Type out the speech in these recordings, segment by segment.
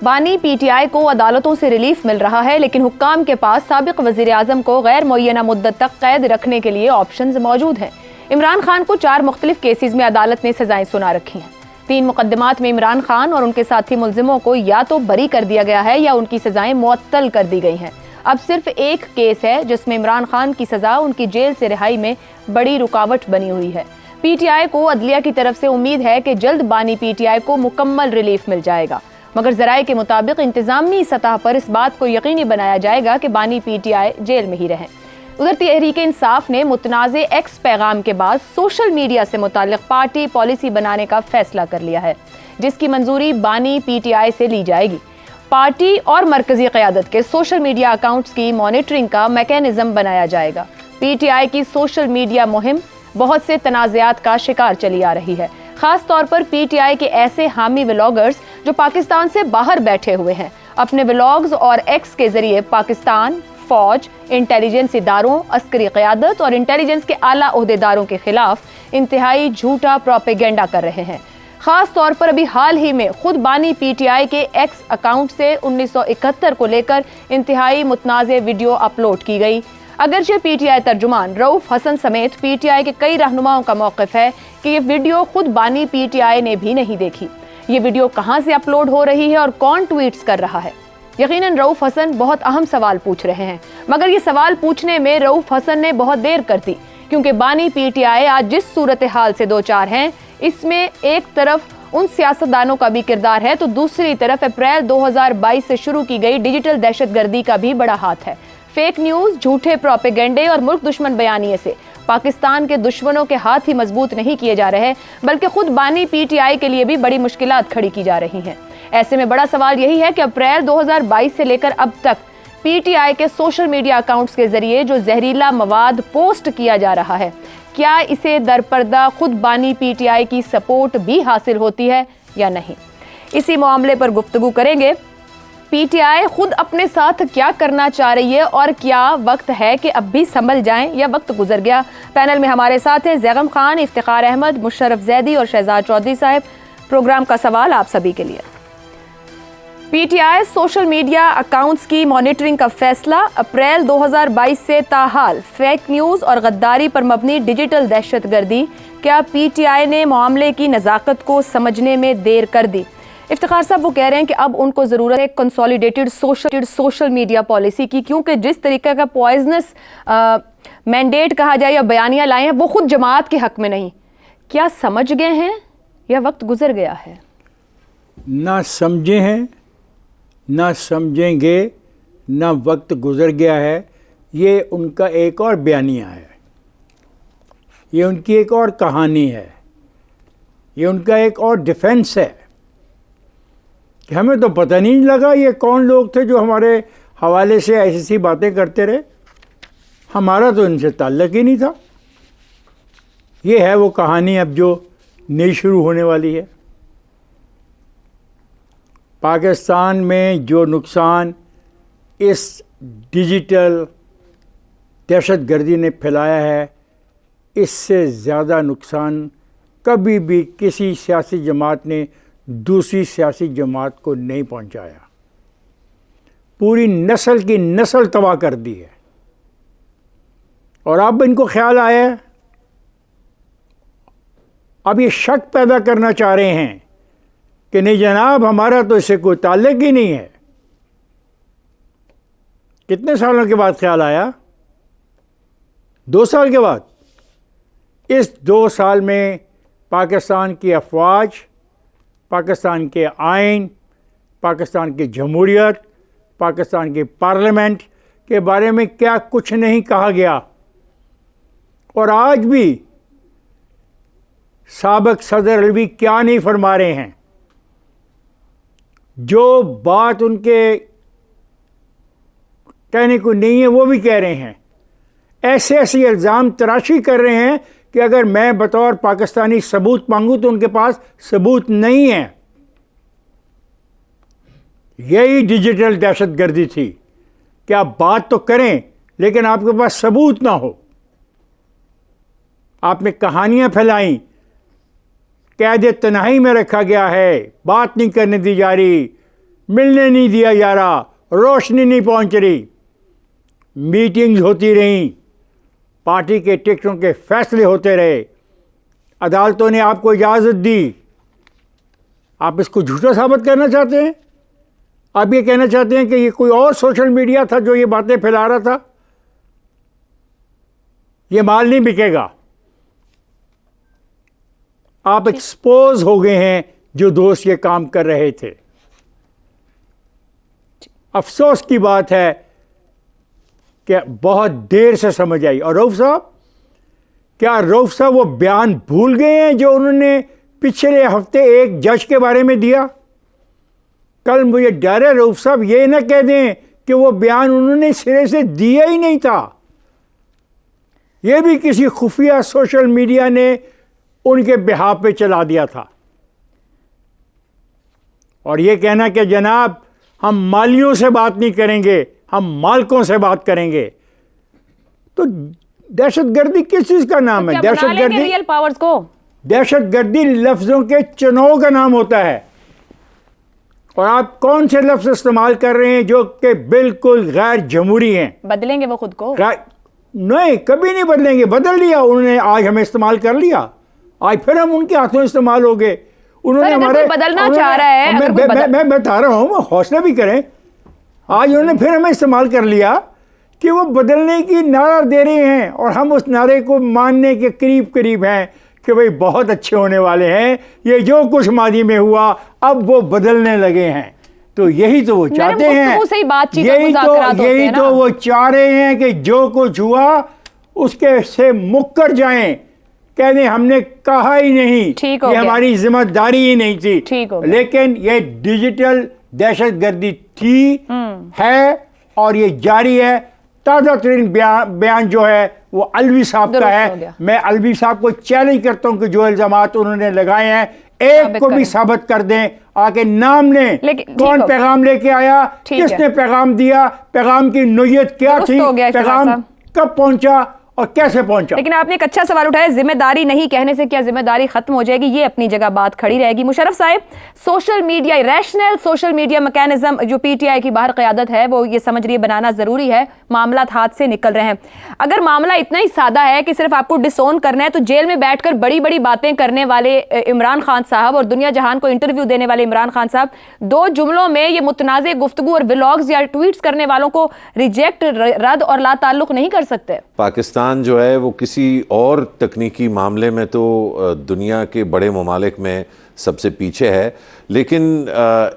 بانی P T I کو عدالتوں سے ریلیف مل رہا ہے، لیکن حکام کے پاس سابق وزیر اعظم کو غیر معینہ مدت تک قید رکھنے کے لیے آپشنز موجود ہیں۔ عمران خان کو 4 مختلف کیسز میں عدالت نے سزائیں سنا رکھی ہیں۔ 3 مقدمات میں عمران خان اور ان کے ساتھی ملزموں کو یا تو بری کر دیا گیا ہے یا ان کی سزائیں معطل کر دی گئی ہیں۔ اب صرف ایک کیس ہے جس میں عمران خان کی سزا ان کی جیل سے رہائی میں بڑی رکاوٹ بنی ہوئی ہے۔ پی ٹی آئی کو عدلیہ کی طرف سے امید ہے کہ جلد بانی پی ٹی آئی کو مکمل ریلیف مل جائے گا، مگر ذرائع کے مطابق انتظامی سطح پر اس بات کو یقینی بنایا جائے گا کہ بانی پی ٹی آئی جیل میں ہی رہیں۔ ادھر تحریک انصاف نے متنازع ایکس پیغام کے بعد سوشل میڈیا سے متعلق پارٹی پالیسی بنانے کا فیصلہ کر لیا ہے، جس کی منظوری بانی پی ٹی آئی سے لی جائے گی۔ پارٹی اور مرکزی قیادت کے سوشل میڈیا اکاؤنٹس کی مانیٹرنگ کا میکینزم بنایا جائے گا۔ پی ٹی آئی کی سوشل میڈیا مہم بہت سے تنازعات کا شکار چلی آ رہی ہے، خاص طور پر پی ٹی آئی کے ایسے حامی ولاگرز جو پاکستان سے باہر بیٹھے ہوئے ہیں، اپنے ولاگز اور ایکس کے ذریعے پاکستان، فوج، انٹیلیجنس اداروں، عسکری قیادت اور انٹیلیجنس کے اعلیٰ عہدیداروں کے خلاف انتہائی جھوٹا پروپیگنڈا کر رہے ہیں۔ خاص طور پر ابھی حال ہی میں خود بانی پی ٹی آئی کے ایکس اکاؤنٹ سے 1971 کو لے کر انتہائی متنازع ویڈیو اپلوڈ کی گئی۔ اگرچہ پی ٹی آئی ترجمان رؤف حسن سمیت پی ٹی آئی کے کئی رہنماؤں کا موقف ہے کہ یہ ویڈیو خود بانی پی ٹی آئی نے بھی نہیں دیکھی۔ یہ ویڈیو کہاں سے اپلوڈ ہو رہی ہے اور کون ٹویٹس کر رہا ہے؟ یقیناً رؤف حسن بہت اہم سوال پوچھ رہے ہیں، مگر یہ سوال پوچھنے میں رؤف حسن نے بہت دیر کر دی، کیونکہ بانی پی ٹی آئی آج جس صورتحال سے دوچار ہیں، اس میں ایک طرف ان سیاستدانوں کا بھی کردار ہے تو دوسری طرف اپریل 2022 سے شروع کی گئی ڈیجیٹل دہشت گردی کا بھی بڑا ہاتھ ہے۔ فیک نیوز، جھوٹے پروپیگنڈے اور ملک دشمن بیانیے سے پاکستان کے دشمنوں کے ہاتھ ہی مضبوط نہیں کیے جا رہے، بلکہ خود بانی پی ٹی آئی کے لیے بھی بڑی مشکلات کھڑی کی جا رہی ہیں۔ ایسے میں بڑا سوال یہی ہے کہ اپریل 2022 سے لے کر اب تک پی ٹی آئی کے سوشل میڈیا اکاؤنٹس کے ذریعے جو زہریلا مواد پوسٹ کیا جا رہا ہے، کیا اسے درپردہ خود بانی پی ٹی آئی کی سپورٹ بھی حاصل ہوتی ہے یا نہیں؟ اسی معاملے پر گفتگو کریں گے۔ پی ٹی آئی خود اپنے ساتھ کیا کرنا چاہ رہی ہے اور کیا وقت ہے کہ اب بھی سنبھل جائیں یا وقت گزر گیا؟ پینل میں ہمارے ساتھ ہیں زیغم خان، افتخار احمد، مشرف زیدی اور شہزاد چودھری صاحب۔ پروگرام کا سوال آپ سبھی کے لیے۔ P T I social media accounts کی مانیٹرنگ کا فیصلہ، اپریل 2022 سے تاحال فیک نیوز اور غداری پر مبنی ڈیجیٹل دہشت گردی، کیا پی ٹی آئی نے معاملے کی نزاکت کو سمجھنے میں دیر کر دی؟ افتخار صاحب وہ کہہ رہے ہیں کہ اب ان کو ضرورت ہے کنسولیڈیٹڈ سوشل میڈیا پالیسی کی، کیونکہ جس طریقے کا پوائزنس مینڈیٹ کہا جائے یا بیانیہ لائے ہیں وہ خود جماعت کے حق میں نہیں۔ کیا سمجھ گئے ہیں یا وقت گزر گیا ہے؟ نہ سمجھے ہیں، نہ سمجھیں گے، نہ وقت گزر گیا ہے۔ یہ ان کا ایک اور بیانیہ ہے، یہ ان کی ایک اور کہانی ہے، یہ ان کا ایک اور ڈیفنس ہے کہ ہمیں تو پتہ نہیں لگا یہ کون لوگ تھے جو ہمارے حوالے سے ایسی باتیں کرتے رہے، ہمارا تو ان سے تعلق ہی نہیں تھا۔ یہ ہے وہ کہانی اب جو نئی شروع ہونے والی ہے۔ پاکستان میں جو نقصان اس ڈیجیٹل دہشت گردی نے پھیلایا ہے، اس سے زیادہ نقصان کبھی بھی کسی سیاسی جماعت نے دوسری سیاسی جماعت کو نہیں پہنچایا۔ پوری نسل کی نسل تباہ کر دی ہے، اور اب ان کو خیال آیا ہے، اب یہ شک پیدا کرنا چاہ رہے ہیں کہ نہیں جناب ہمارا تو اس سے کوئی تعلق ہی نہیں ہے۔ کتنے سالوں کے بعد خیال آیا؟ 2 سال کے بعد۔ اس 2 سال میں پاکستان کی افواج، پاکستان کے آئین، پاکستان کی جمہوریت، پاکستان کی پارلیمنٹ کے بارے میں کیا کچھ نہیں کہا گیا، اور آج بھی سابق صدر علوی کیا نہیں فرما رہے ہیں۔ جو بات ان کے کہنے کو نہیں ہے وہ بھی کہہ رہے ہیں، ایسے الزام تراشی کر رہے ہیں کہ اگر میں بطور پاکستانی ثبوت مانگوں تو ان کے پاس ثبوت نہیں ہے۔ یہی ڈیجیٹل دہشت گردی تھی کہ آپ بات تو کریں لیکن آپ کے پاس ثبوت نہ ہو۔ آپ نے کہانیاں پھیلائیں، قید تنہائی میں رکھا گیا ہے، بات نہیں کرنے دی جا رہی، ملنے نہیں دیا جا رہا, روشنی نہیں پہنچ رہی, میٹنگز ہوتی رہیں, پارٹی کے ٹکٹوں کے فیصلے ہوتے رہے, عدالتوں نے آپ کو اجازت دی. آپ اس کو جھوٹا ثابت کرنا چاہتے ہیں؟ آپ یہ کہنا چاہتے ہیں کہ یہ کوئی اور سوشل میڈیا تھا جو یہ باتیں پھیلا رہا تھا؟ یہ مال نہیں بکے گا. آپ ایکسپوز ہو گئے ہیں جو دوست یہ کام کر رہے تھے. افسوس کی بات ہے کہ بہت دیر سے سمجھ آئی. اور رؤف صاحب, کیا رؤف صاحب وہ بیان بھول گئے ہیں جو انہوں نے پچھلے ہفتے ایک جج کے بارے میں دیا؟ کل مجھے ڈر ہے رؤف صاحب یہ نہ کہہ دیں کہ وہ بیان انہوں نے سرے سے دیا ہی نہیں تھا, یہ بھی کسی خفیہ سوشل میڈیا نے ان کے بہاف پہ چلا دیا تھا. اور یہ کہنا کہ جناب ہم مالیوں سے بات نہیں کریں گے, ہم مالکوں سے بات کریں گے, تو دہشت گردی کس چیز کا نام ہے؟ دہشت گردی ریئل پاورز کو, دہشت گردی لفظوں کے چناؤ کا نام ہوتا ہے. اور آپ کون سے لفظ استعمال کر رہے ہیں جو کہ بالکل غیر جمہوری ہیں؟ بدلیں گے وہ خود کو؟ نہیں, کبھی نہیں بدلیں گے. بدل لیا انہوں نے, آج ہمیں استعمال کر لیا, آج پھر ہم ان کے ہاتھوں استعمال ہو گئے. انہوں نے ہمارے بدلنا چاہ رہا ہے, میں بتا رہا ہوں, حوصلہ بھی کریں. آج انہوں نے پھر ہمیں استعمال کر لیا کہ وہ بدلنے کی نعرہ دے رہے ہیں, اور ہم اس نعرے کو ماننے کے قریب ہیں کہ بھئی بہت اچھے ہونے والے ہیں, یہ جو کچھ ماضی میں ہوا اب وہ بدلنے لگے ہیں. تو یہی تو وہ چاہتے ہیں, یہی تو وہ چاہ رہے ہیں کہ جو کچھ ہوا اس کے سے مکر جائیں, کہہ دیں ہم نے کہا ہی نہیں, یہ ہماری ذمہ داری ہی نہیں تھی. لیکن یہ ڈیجیٹل دہشت گردی تھی, ہے, اور یہ جاری ہے. تازہ ترین بیان جو ہے وہ الوی صاحب کا ہے. میں الوی صاحب کو چیلنج کرتا ہوں کہ جو الزامات انہوں نے لگائے ہیں ایک کو بھی ثابت کر دیں, آگے نام لیں, کون پیغام لے کے آیا, کس نے پیغام دیا, پیغام کی نوعیت کیا تھی, پیغام کب پہنچا اور کیسے پہنچا. لیکن آپ نے ایک اچھا سوال اٹھایا, ذمہ داری نہیں کہنے سے کیا ذمہ داری ختم ہو جائے گی؟ یہ اپنی جگہ بات کھڑی رہے گی. مشرف صاحب, social media, rational social media mechanism جو پی ٹی آئی کی باہر قیادت ہے وہ یہ سمجھ رہی ہے بنانا ضروری ہے, معاملات ہاتھ سے نکل رہے ہیں. اگر معاملہ اتنا ہی سادہ ہے کہ صرف آپ کو ڈس اون کرنا ہے, تو جیل میں بیٹھ کر بڑی بڑی باتیں کرنے والے عمران خان صاحب اور دنیا جہان کو انٹرویو دینے والے عمران خان صاحب, 2 جملوں میں یہ متنازع گفتگو اور ولاگز یا ٹویٹس کرنے والوں کو ریجیکٹ, رد اور لا تعلق نہیں کر سکتے. پاکستان جو ہے وہ کسی اور تکنیکی معاملے میں تو دنیا کے بڑے ممالک میں سب سے پیچھے ہے, لیکن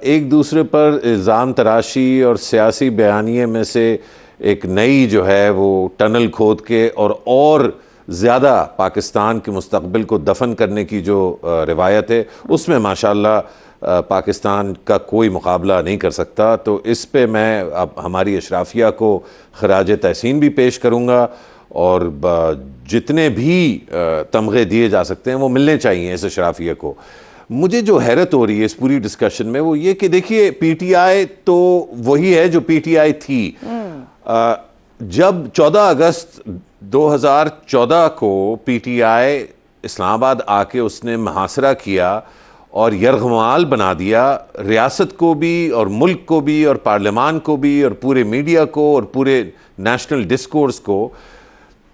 ایک دوسرے پر الزام تراشی اور سیاسی بیانیے میں سے ایک نئی جو ہے وہ ٹنل کھود کے اور زیادہ پاکستان کے مستقبل کو دفن کرنے کی جو روایت ہے, اس میں ماشاءاللہ پاکستان کا کوئی مقابلہ نہیں کر سکتا. تو اس پہ میں اب ہماری اشرافیہ کو خراج تحسین بھی پیش کروں گا, اور جتنے بھی تمغے دیے جا سکتے ہیں وہ ملنے چاہیے اس اشرافیہ کو. مجھے جو حیرت ہو رہی ہے اس پوری ڈسکشن میں وہ یہ کہ دیکھیے پی ٹی آئی تو وہی ہے جو پی ٹی آئی تھی. جب 14 اگست 2014 کو پی ٹی آئی اسلام آباد آ کے اس نے محاصرہ کیا اور یرغمال بنا دیا ریاست کو بھی اور ملک کو بھی اور پارلیمان کو بھی اور پورے میڈیا کو اور پورے نیشنل ڈسکورس کو,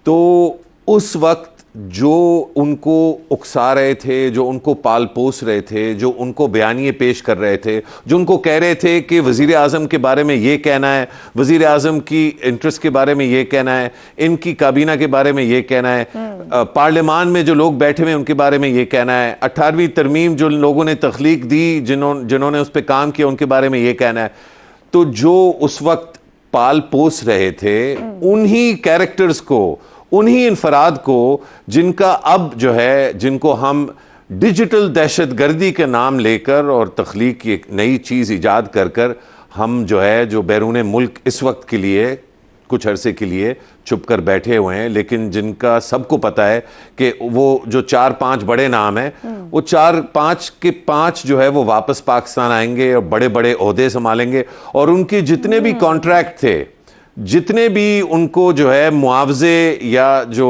تو اس وقت جو ان کو اکسا رہے تھے, جو ان کو پال پوس رہے تھے, جو ان کو بیانیے پیش کر رہے تھے, جو ان کو کہہ رہے تھے کہ وزیر اعظم کے بارے میں یہ کہنا ہے, وزیر اعظم کی انٹرسٹ کے بارے میں یہ کہنا ہے, ان کی کابینہ کے بارے میں یہ کہنا ہے, پارلیمان میں جو لوگ بیٹھے ہوئے ان کے بارے میں یہ کہنا ہے, 18ویں ترمیم جو لوگوں نے تخلیق دی, جنہوں نے اس پہ کام کیا ان کے بارے میں یہ کہنا ہے. تو جو اس وقت پال پوس رہے تھے انہی کیریکٹرز کو, انہی انفراد کو, جن کا اب جو ہے, جن کو ہم ڈیجیٹل دہشت گردی کے نام لے کر اور تخلیق کی ایک نئی چیز ایجاد کر ہم جو ہے جو بیرون ملک اس وقت کے لیے کچھ عرصے کے لیے چھپ کر بیٹھے ہوئے ہیں, لیکن جن کا سب کو پتہ ہے کہ وہ جو 4-5 بڑے نام ہیں وہ 4-5 کے 5 جو ہے وہ واپس پاکستان آئیں گے اور بڑے بڑے عہدے سنبھالیں گے, اور ان کے جتنے بھی کانٹریکٹ تھے, جتنے بھی ان کو جو ہے معاوضے یا جو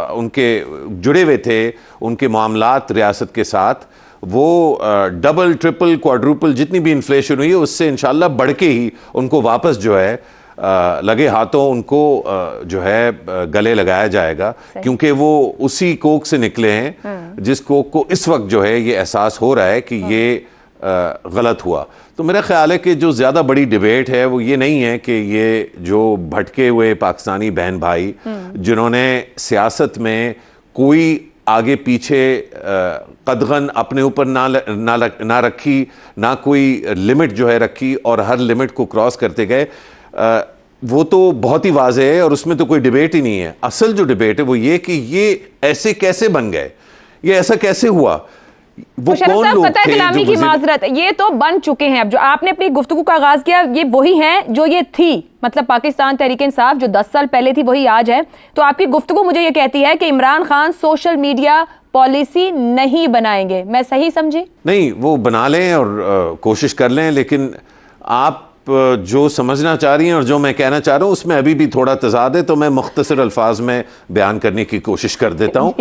ان کے جڑے ہوئے تھے ان کے معاملات ریاست کے ساتھ, وہ ڈبل ٹرپل کوادروپل جتنی بھی انفلیشن ہوئی ہے اس سے انشاءاللہ بڑھ کے ہی ان کو واپس جو ہے لگے ہاتھوں ان کو جو ہے گلے لگایا جائے گا، کیونکہ وہ اسی کوک سے نکلے ہیں جس کوک کو اس وقت جو ہے یہ احساس ہو رہا ہے کہ یہ غلط ہوا۔ تو میرا خیال ہے کہ جو زیادہ بڑی ڈیبیٹ ہے وہ یہ نہیں ہے کہ یہ جو بھٹکے ہوئے پاکستانی بہن بھائی جنہوں نے سیاست میں کوئی آگے پیچھے قدغن اپنے اوپر نہ رکھی، نہ کوئی لمٹ جو ہے رکھی اور ہر لمٹ کو کراس کرتے گئے، وہ تو بہت ہی واضح ہے اور اس میں تو کوئی ڈیبیٹ ہی نہیں ہے۔ اصل جو ڈیبیٹ ہے وہ یہ کہ یہ ایسے کیسے بن گئے، یہ ایسا کیسے ہوا، وہ کون لوگ تھے کلامی کی معذرت، یہ تو بن چکے ہیں۔ اب جو آپ نے اپنی گفتگو کا آغاز کیا یہ وہی ہیں جو یہ تھی، مطلب پاکستان تحریک انصاف جو 10 سال پہلے تھی وہی آج ہے۔ تو آپ کی گفتگو مجھے یہ کہتی ہے کہ Imran Khan social media policy نہیں بنائیں گے، میں صحیح سمجھی؟ نہیں، وہ بنا لیں اور کوشش کر لیں، لیکن آپ جو سمجھنا چاہ رہی ہیں اور جو میں کہنا چاہ رہا ہوں اس میں ابھی بھی تھوڑا تضاد ہے، تو میں مختصر الفاظ میں بیان کرنے کی کوشش کر دیتا ہوں۔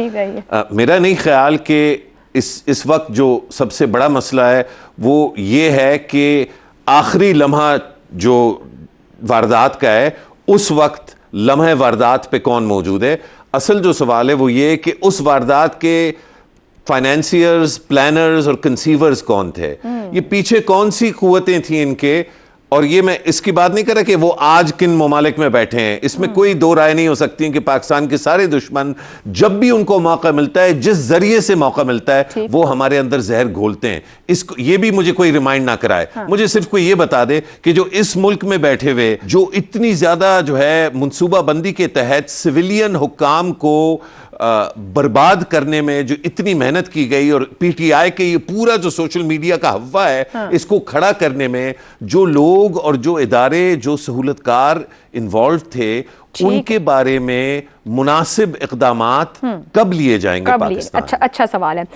میرا نہیں خیال کہ اس وقت جو سب سے بڑا مسئلہ ہے وہ یہ ہے کہ آخری لمحہ جو واردات کا ہے اس وقت لمحہ واردات پہ کون موجود ہے۔ اصل جو سوال ہے وہ یہ کہ اس واردات کے فائنینسیئرز، پلانرز اور کنسیورز کون تھے، یہ پیچھے کون سی قوتیں تھیں ان کے، اور یہ میں اس کی بات نہیں کر رہا کہ وہ آج کن ممالک میں بیٹھے ہیں، اس میں کوئی دو رائے نہیں ہو سکتی کہ پاکستان کے سارے دشمن جب بھی ان کو موقع ملتا ہے، جس ذریعے سے موقع ملتا ہے، وہ ہمارے اندر زہر گھولتے ہیں۔ یہ بھی مجھے کوئی ریمائنڈ نہ کرائے، مجھے صرف کوئی یہ بتا دے کہ جو اس ملک میں بیٹھے ہوئے جو اتنی زیادہ جو ہے منصوبہ بندی کے تحت سویلین حکام کو برباد کرنے میں جو اتنی محنت کی گئی، اور پی ٹی آئی کے یہ پورا جو سوشل میڈیا کا ہوا ہے اس کو کھڑا کرنے میں جو لوگ اور جو ادارے جو سہولت کار انوالو تھے ان کے بارے میں مناسب اقدامات کب لیے جائیں گے پاکستان؟ اچھا سوال ہے۔